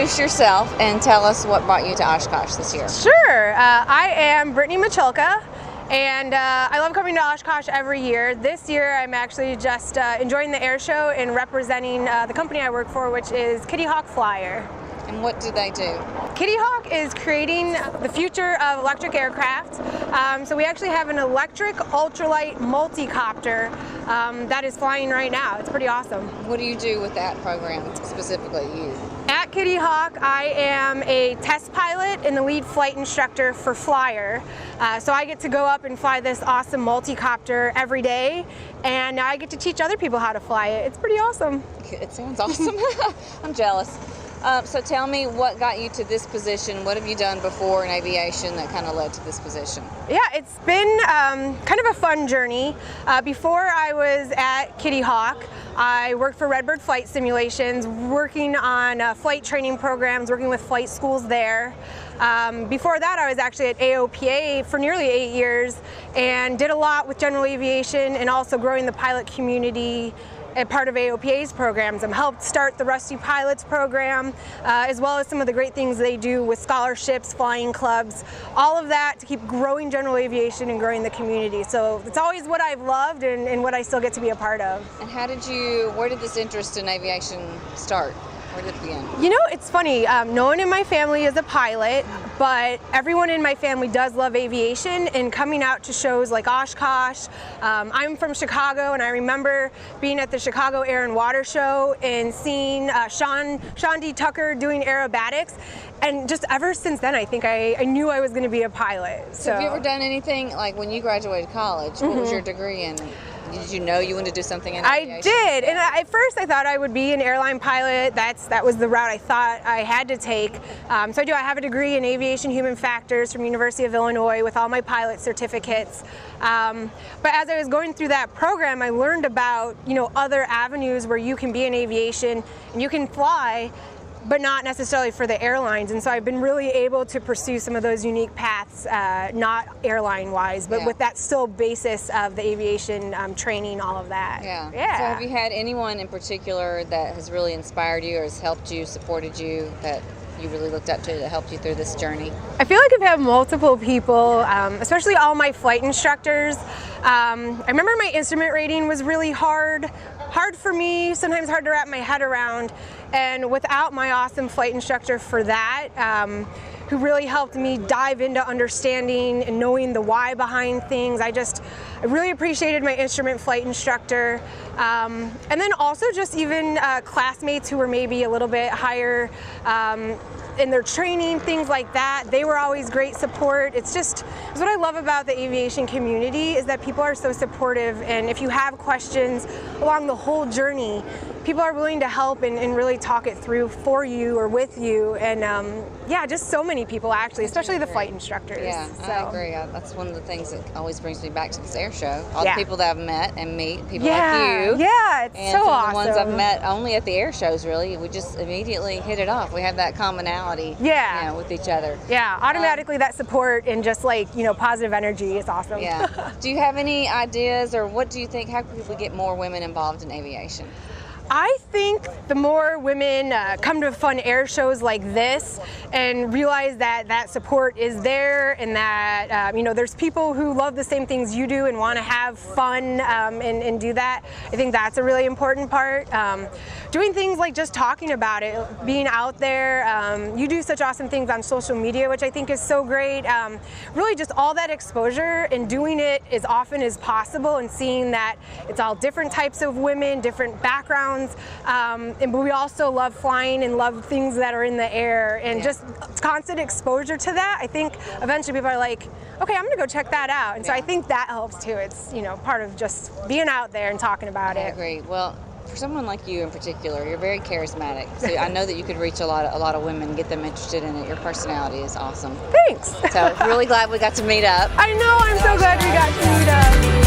introduce yourself and tell us what brought you to Oshkosh this year. Sure. I am Brittney Miculka, and I love coming to Oshkosh every year. This year I'm actually just enjoying the air show and representing the company I work for, which is Kitty Hawk Flyer. And what do they do? Kitty Hawk is creating the future of electric aircraft. So we actually have an electric ultralight multi-copter that is flying right now. It's pretty awesome. What do you do with that program, specifically you? At Kitty Hawk, I am a test pilot and the lead flight instructor for Flyer. So I get to go up and fly this awesome multi-copter every day, and I get to teach other people how to fly it. It's pretty awesome. It sounds awesome. I'm jealous. So tell me what got you to this position. What have you done before in aviation that kind of led to this position? Yeah, it's been kind of a fun journey. Before I was at Kitty Hawk, I worked for Redbird Flight Simulations, working on flight training programs, working with flight schools there. Before that, I was actually at AOPA for nearly 8 years and did a lot with general aviation and also growing the pilot community as part of AOPA's programs. I helped start the Rusty Pilots program, as well as some of the great things they do with scholarships, flying clubs, all of that to keep growing general aviation and growing the community. So it's always what I've loved and what I still get to be a part of. And where did this interest in aviation start? Where did it begin? You know, it's funny, no one in my family is a pilot, but everyone in my family does love aviation and coming out to shows like Oshkosh. I'm from Chicago, and I remember being at the Chicago Air and Water Show and seeing Sean D. Tucker doing aerobatics. And just ever since then, I think I knew I was going to be a pilot. So have you ever done anything, like when you graduated college, what was your degree in? Did you know you wanted to do something in aviation? I did, and at first I thought I would be an airline pilot. That was the route I thought I had to take. So I have a degree in aviation human factors from University of Illinois with all my pilot certificates. But as I was going through that program, I learned about other avenues where you can be in aviation and you can fly, but not necessarily for the airlines. And so I've been really able to pursue some of those unique paths, not airline-wise, but with that still basis of the aviation training, all of that. Yeah. So have you had anyone in particular that has really inspired you or has helped you, supported you, that you really looked up to that helped you through this journey? I feel like I've had multiple people, especially all my flight instructors. I remember my instrument rating was really hard for me, sometimes hard to wrap my head around. And without my awesome flight instructor for that, who really helped me dive into understanding and knowing the why behind things, I really appreciated my instrument flight instructor. And then also just even classmates who were maybe a little bit higher in their training, things like that. They were always great support. It's what I love about the aviation community is that people are so supportive, and if you have questions along the whole journey, people are willing to help and really talk it through for you or with you. And just so many people actually, especially the flight instructors. Yeah, I agree. That's one of the things that always brings me back to this air show. All the people that I've met and meet, people like you. Yeah, it's and so some awesome. The ones I've met only at the air shows, really. We just immediately hit it off. We have that commonality with each other. Yeah, automatically that support and just positive energy is awesome. Yeah. Do you have any ideas, or what do you think, how could we get more women involved in aviation? I think the more women come to fun air shows like this and realize that support is there, and that there's people who love the same things you do and want to have fun and do that. I think that's a really important part. Doing things like just talking about it, being out there. You do such awesome things on social media, which I think is so great. Really just all that exposure and doing it as often as possible and seeing that it's all different types of women, different backgrounds. But we also love flying and love things that are in the air, and just constant exposure to that. I think eventually people are like, okay, I'm gonna go check that out. And so I think that helps too. It's part of just being out there and talking about it. I agree. Well, for someone like you in particular, you're very charismatic. So I know that you could reach a lot of women and get them interested in it. Your personality is awesome. Thanks. So really glad we got to meet up. I know, I'm so glad we got to meet up.